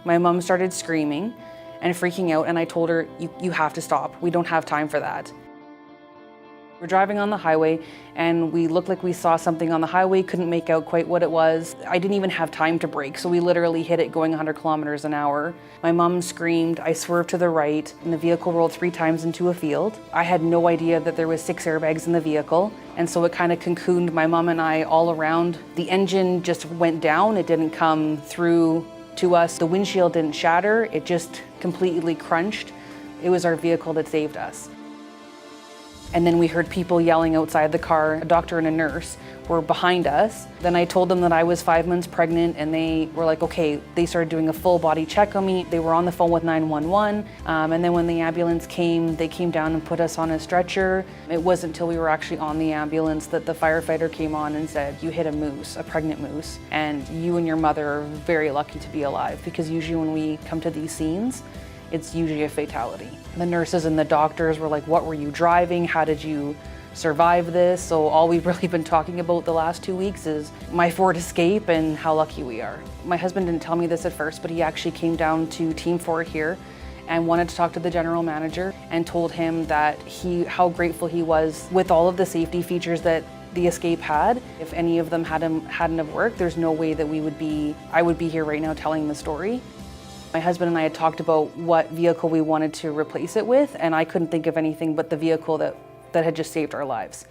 My mom started screaming and freaking out, and I told her, you have to stop. We don't have time for that. We're driving on the highway and we looked like we saw something on the highway, couldn't make out quite what it was. I didn't even have time to brake, so we literally hit it going 100 kilometers an hour. My mom screamed, I swerved to the right, and the vehicle rolled 3 times into a field. I had no idea that there was 6 airbags in the vehicle, and so it kind of cocooned my mom and I all around. The engine just went down, it didn't come through to us. The windshield didn't shatter, it just completely crunched. It was our vehicle that saved us. And then we heard people yelling outside the car. A doctor and a nurse were behind us. Then I told them that I was 5 months pregnant, and they were like, okay. They started doing a full body check on me. They were on the phone with 911. And then when the ambulance came, they came down and put us on a stretcher. It wasn't until we were actually on the ambulance that the firefighter came on and said, you hit a moose, a pregnant moose, and you and your mother are very lucky to be alive, because usually when we come to these scenes, it's usually a fatality. The nurses and the doctors were like, what were you driving? How did you survive this? So all we've really been talking about the last 2 weeks is my Ford Escape and how lucky we are. My husband didn't tell me this at first, but he actually came down to Team Ford here and wanted to talk to the general manager and told him that how grateful he was with all of the safety features that the Escape had. If any of them hadn't have worked, there's no way that I would be here right now telling the story. My husband and I had talked about what vehicle we wanted to replace it with, and I couldn't think of anything but the vehicle that had just saved our lives.